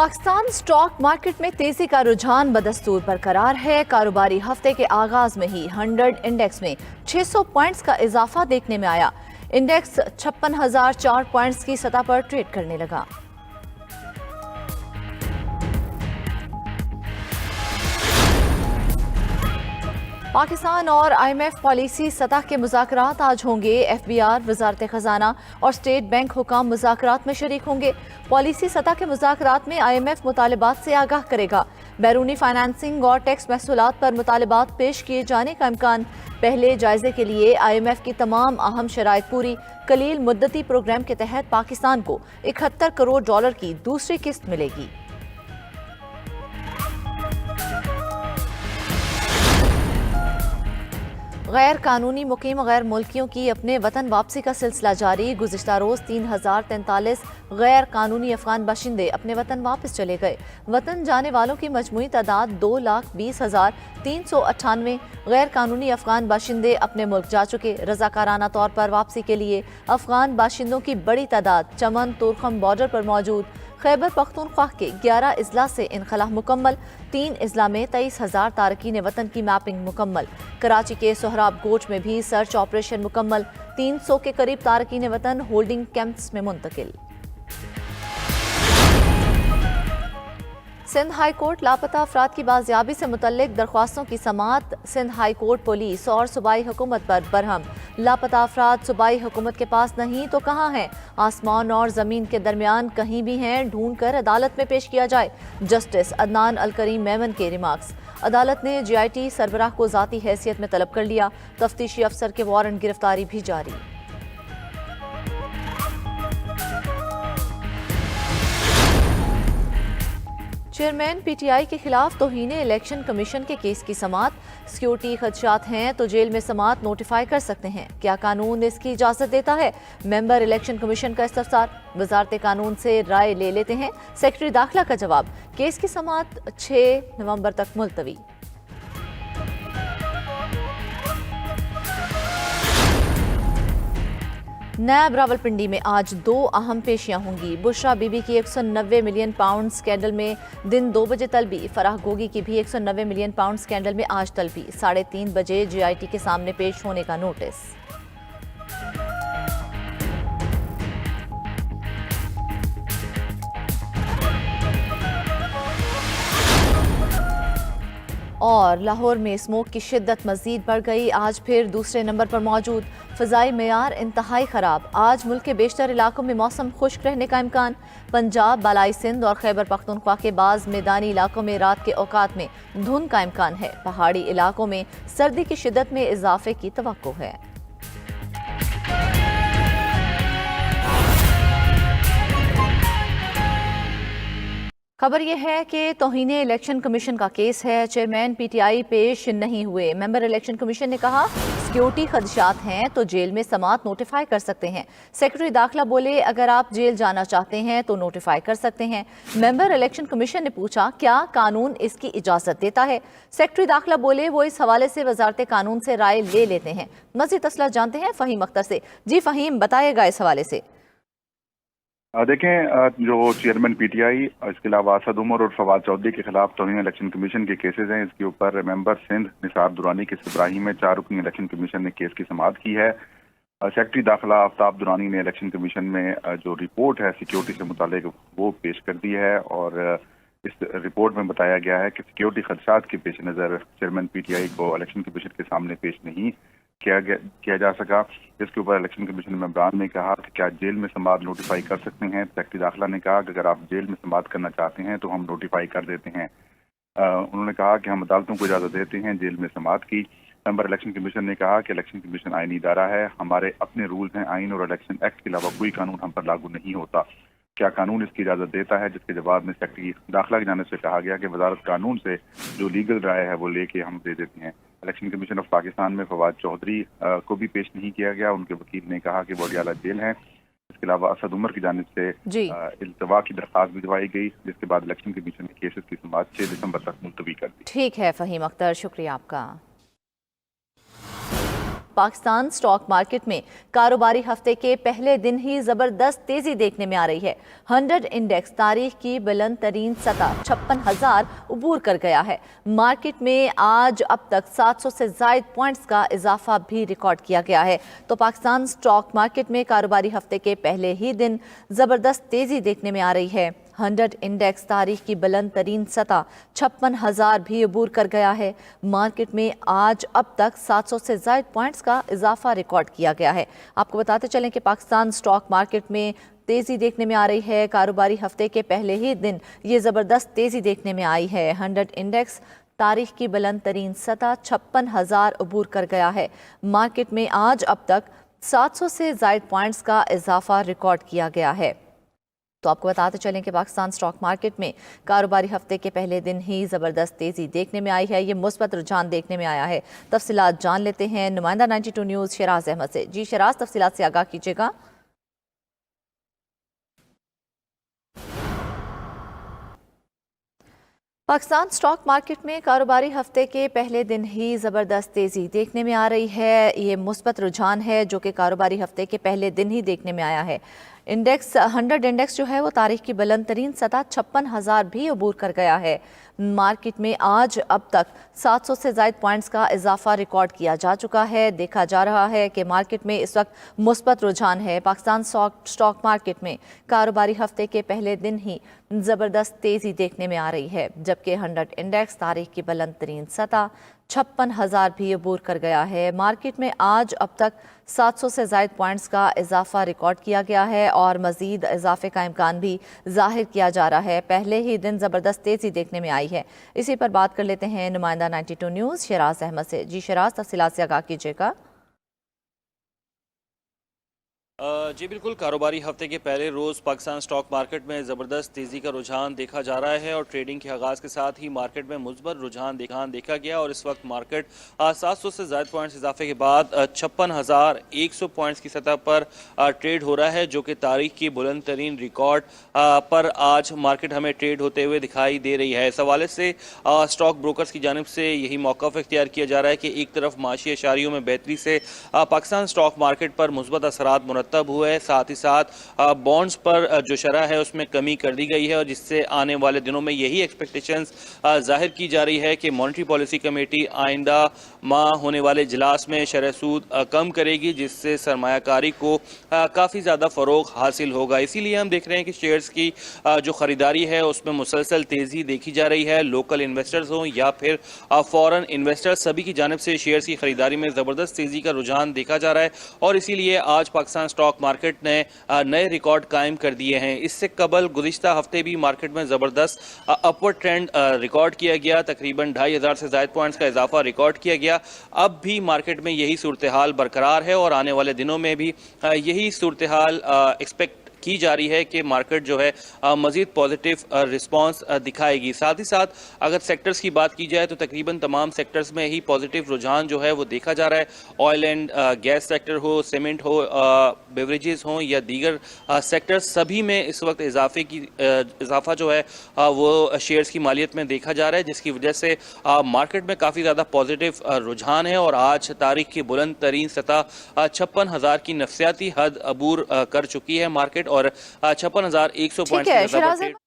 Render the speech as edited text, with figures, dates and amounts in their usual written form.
Pakistan stock market में तेजी का रुझान बदस्तूर बरकरार है। कारोबारी हफ्ते के आगाज में ही 100 इंडेक्स में 600 पॉइंट्स का इजाफा देखने में आया। इंडेक्स 56,004 पॉइंट्स की सतह पर ट्रेड करने लगा। पाकिस्तान और IMF पॉलिसी सतह के मुज़ाकरात आज होंगे। FBR, वजारत खजाना और स्टेट बैंक हुकाम मुज़ाकरात में शरीक होंगे। पॉलिसी सतह के मुज़ाकरात में IMF मुतालिबात से आगाह करेगा। बैरूनी फाइनेंसिंग और टैक्स महसूलात पर मुतालिबात पेश किए जाने का इम्कान। पहले जायजे के लिए IMF की तमाम अहम शराइत पूरी। कलील मुद्दती प्रोग्राम के तहत पाकिस्तान को $71 करोड़ की दूसरी किस्त मिलेगी। गैर कानूनी मुकीम गैर मुल्कियों की अपने वतन वापसी का सिलसिला जारी। गुज़िश्ता रोज 3043 गैर कानूनी अफगान बाशिंदे अपने वतन वापस चले गए। वतन जाने वालों की मजमूई तादाद 2,20,398। गैर कानूनी अफगान बाशिंदे अपने मुल्क जा चुके। रजाकाराना तौर पर वापसी के लिए अफगान बाशिंदों की बड़ी तादाद चमन तुरखम बॉर्डर पर मौजूद। खैबर पख्तूनख्वा के 11 अजला से इनखला मुकम्मल। 3 अजला में 23,000 तारकीन वतन की मैपिंग मुकम्मल। कराची के सोहराब गोच में भी सर्च ऑपरेशन मुकम्मल। 300 के करीब तारकीन वतन होल्डिंग कैंप्स में मुंतकिल। सिंध हाई कोर्ट लापता अफराद की बाजियाबी से मुतल्लिक दरख्वास्तों की समाअत। सिंध हाई कोर्ट पुलिस और सूबाई हुकूमत पर बरहम। लापता अफराद सूबाई हुकूमत के पास नहीं तो कहाँ हैं? आसमान और जमीन के दरमियान कहीं भी हैं, ढूंढ कर अदालत में पेश किया जाए। जस्टिस अदनान अल करीम मेमन के रिमार्क्स। अदालत ने GIT सरबराह को जाती हैसियत में तलब कर लिया। तफ्तीशी अफसर के वारंट गिरफ्तारी भी जारी। चेयरमैन PTI के खिलाफ तौहीन इलेक्शन कमीशन के केस की समाअत। सिक्योरिटी खदशात हैं तो जेल में समाअत नोटिफाई कर सकते हैं। क्या कानून इसकी इजाजत देता है? मेंबर इलेक्शन कमीशन का इस्तफसार। वजारत कानून से राय ले लेते हैं। सेक्रेटरी दाखिला का जवाब। केस की समाअत 6 नवंबर तक मुलतवी। नैब रावलपिंडी में आज 2 अहम पेशियां होंगी। बुशरा बीबी की 190 मिलियन पाउंड स्कैंडल में दिन 2 बजे तलबी। फराह गोगी की भी 190 मिलियन पाउंड स्कैंडल में आज तलबी। 3:30 बजे GIT के सामने पेश होने का नोटिस। और लाहौर में स्मोक की शिद्दत मजीद बढ़ गई। आज फिर दूसरे नंबर पर मौजूद। फ़ज़ाई मेयार इंतहाई ख़राब। आज मुल्क के बेशतर इलाकों में मौसम खुश्क रहने का इम्कान। पंजाब, बालाई सिंध और खैबर पख्तूनख्वा के बाज़ मैदानी इलाकों में रात के औकात में धुंध का इम्कान है। पहाड़ी इलाकों में सर्दी की शिद्दत में इजाफे की तवक्को है। खबर यह है कि तौहीन इलेक्शन कमीशन का केस है। चेयरमैन PTI पेश नहीं हुए। मेंबर इलेक्शन कमीशन ने कहा सिक्योरिटी खदशात हैं तो जेल में समाअत नोटिफाई कर सकते हैं। सेक्रेटरी दाखिला बोले अगर आप जेल जाना चाहते हैं तो नोटिफाई कर सकते हैं। मेंबर इलेक्शन कमीशन ने पूछा क्या कानून इसकी इजाजत देता है? सेक्रेटरी दाखिला बोले वो इस हवाले से वजारत कानून से राय ले लेते हैं। मज़ीद तफसीलात जानते हैं फ़हीम अख्तर से। जी फ़हीम, बताइएगा इस हवाले से। देखें, जो चेयरमैन PTI, इसके अलावा असद उमर और फवाद चौधरी के खिलाफ तौहीन इलेक्शन कमीशन के केसेस हैं। इसके ऊपर मेंबर सिंध निसार दुरानी की सरबराही में 4 रुकनी इलेक्शन कमीशन ने केस की समाअत की है। सेक्रेटरी दाखिला आफ्ताब दुरानी ने इलेक्शन कमीशन में जो रिपोर्ट है सिक्योरिटी से मुतालिक वो पेश कर दी है और इस रिपोर्ट में बताया गया है कि सिक्योरिटी खदशात के पेश नज़र चेयरमैन PTI को इलेक्शन कमीशन के सामने पेश नहीं किया जा सका। इसके ऊपर इलेक्शन कमीशन मेंबरान ने कहा कि क्या जेल में समाअत नोटिफाई कर सकते हैं? सेक्रेटरी दाखिला ने कहा कि अगर आप जेल में समाअत करना चाहते हैं तो हम नोटिफाई कर देते हैं। उन्होंने कहा कि हम अदालतों को इजाजत देते हैं जेल में समाअत की। मेंबर इलेक्शन कमीशन ने कहा कि इलेक्शन कमीशन आईनी इदारा है, हमारे अपने रूल्स हैं। आइन और इलेक्शन एक्ट के अलावा कोई कानून हम पर लागू नहीं होता। क्या कानून इसकी इजाजत देता है? जिसके जवाब में सेक्रेटरी दाखिला की जानिब से कहा गया कि वजारत कानून से जो लीगल राय है वो लेके हम दे देते हैं। इलेक्शन कमीशन ऑफ पाकिस्तान में फवाद चौधरी को भी पेश नहीं किया गया। उनके वकील ने कहा कि वो अडियाला जेल हैं। इसके अलावा असद उमर की जानिब से इल्तवा की दरख्वास्त भिजवाई गई, जिसके बाद इलेक्शन कमीशन ने केसेस की समाअत 6 दिसंबर तक मुलतवी कर दी। ठीक है फ़हीम अख्तर, शुक्रिया आपका। पाकिस्तान स्टॉक मार्केट में कारोबारी हफ्ते के पहले दिन ही जबरदस्त तेजी देखने में आ रही है। 100 इंडेक्स तारीख की बुलंद तरीन सतह 56,000 उबूर कर गया है। मार्केट में आज अब तक 700 से ज्यादा पॉइंट्स का इजाफा भी रिकॉर्ड किया गया है। तो पाकिस्तान स्टॉक मार्केट में कारोबारी हफ्ते के पहले ही दिन जबरदस्त तेजी देखने में आ रही है। 100 इंडेक्स तारीख की बुलंद तरीन सतह 56,000 भी अबूर कर गया है। मार्केट में आज अब तक 700 से ज्यादा पॉइंट्स का इजाफा रिकॉर्ड किया गया है। आपको बताते चलें कि पाकिस्तान स्टॉक मार्केट में तेजी देखने में आ रही है। कारोबारी हफ्ते के पहले ही दिन ये जबरदस्त तेजी देखने में आई है। 100 इंडेक्स तारीख की बुलंद तरीन सतह 56,000 अबूर कर गया है। मार्केट में आज अब तक 700 से ज्यादा पॉइंट्स का इजाफा रिकॉर्ड किया गया है। तो आपको बताते चलें कि पाकिस्तान स्टॉक मार्केट में कारोबारी हफ्ते के पहले दिन ही ज़बरदस्त तेज़ी देखने में आई है। ये मुस्बत रुझान देखने में आया है। तफसीलात जान लेते हैं नुमाइंदा 92 न्यूज़ शराज अहमद से। जी शराज, तफसीलात से आगाह कीजिएगा। पाकिस्तान स्टॉक मार्केट में कारोबारी हफ्ते के पहले दिन ही ज़बरदस्त तेज़ी देखने में आ रही है। ये मुस्बत रुझान है जो कि कारोबारी हफ्ते के पहले दिन ही देखने में आया है। इंडेक्स 100 इंडेक्स जो है वो तारीख की बुलंद तरीन सतह 56,000 भी अबूर कर गया है। मार्केट में आज अब तक 700 से ज़ायद पॉइंट्स का इजाफा रिकॉर्ड किया जा चुका है। देखा जा रहा है कि मार्केट में इस वक्त मुस्बत रुझान है। पाकिस्तान स्टॉक मार्केट में कारोबारी हफ्ते के पहले दिन ही ज़बरदस्त तेज़ी देखने में आ रही है, जबकि 100 इंडेक्स तारीख की बुलंद तरीन सतह 56,000 भी अबूर कर गया है। मार्केट में आज अब तक 700 से ज़ायद पॉइंट्स का इजाफा रिकॉर्ड किया गया है और मज़ीद इजाफे का इम्कान भी जाहिर किया जा रहा है। पहले ही दिन ज़बरदस्त तेज़ी देखने में आई है। इसी पर बात कर लेते हैं नुमाइंदा 92 न्यूज़ शराज अहमद से। जी शराज, तफसीलात से आगाह कीजिएगा। जी बिल्कुल, कारोबारी हफ्ते के पहले रोज़ पाकिस्तान स्टॉक मार्केट में ज़बरदस्त तेज़ी का रुझान देखा जा रहा है और ट्रेडिंग के आगाज़ के साथ ही मार्केट में मुस्बत रुझान देखा गया और इस वक्त मार्केट 700 से ज़्यादा पॉइंट्स इजाफे के बाद 56,100 पॉइंट्स की सतह पर ट्रेड हो रहा है, जो कि तारीख की बुलंद तरीन रिकॉर्ड पर आज मार्केट हमें ट्रेड होते हुए दिखाई दे रही है। इस हवाले से स्टॉक ब्रोकर्स की जानिब से यही मौक़िफ़ इख्तियार किया जा रहा है कि एक तरफ माशी अशारियों में बेहतरी से पाकिस्तान स्टॉक मार्केट पर मुस्बत असरात मुरतब हुए है, साथ ही साथ बॉन्ड्स पर जो शरह है उसमें कमी कर दी गई है और जिससे आने वाले दिनों में यही एक्सपेक्टेशंस जाहिर की जा रही है कि मॉनेटरी पॉलिसी कमेटी आइंदा माह होने वाले इजलास में शरह सूद कम करेगी, जिससे सरमायाकारी को काफ़ी ज़्यादा फ़रोग हासिल होगा। इसीलिए हम देख रहे हैं कि शेयर्स की जो ख़रीदारी है उसमें मुसलसल तेज़ी देखी जा रही है। लोकल इन्वेस्टर्स हों या फिर फ़ॉरेन इन्वेस्टर्स, सभी की जानिब से शेयर्स की ख़रीदारी में ज़बरदस्त तेज़ी का रुझान देखा जा रहा है और इसीलिए आज पाकिस्तान स्टॉक मार्केट ने नए रिकॉर्ड कायम कर दिए हैं। इससे कबल गुज़िश्ता हफ्ते भी मार्केट में ज़बरदस्त अपवर्ड ट्रेंड रिकॉर्ड किया गया, तकरीबन 2,500 से ज़ायद पॉइंट्स का इजाफा रिकॉर्ड किया गया। अब भी मार्केट में यही सूरत हाल बरकरार है और आने वाले दिनों में भी यही सूरत हाल एक्सपेक्ट की जा रही है कि मार्केट जो है मज़ीद पॉजिटिव रिस्पांस दिखाएगी। साथ ही साथ अगर सेक्टर्स की बात की जाए तो तकरीबन तमाम सेक्टर्स में ही पॉजिटिव रुझान जो है वो देखा जा रहा है। ऑयल एंड गैस सेक्टर हो, सीमेंट हो, बेवरेजेस हों या दीगर सेक्टर्स, सभी में इस वक्त इजाफा जो है वो शेयर्स की मालियत में देखा जा रहा है, जिसकी वजह से मार्केट में काफ़ी ज़्यादा पॉजिटिव रुझान है और आज तारीख की बुलंद तरीन सतह 56,000 की नफसियाती हद अबूर कर चुकी है मार्केट और 56,100 पॉइंट्स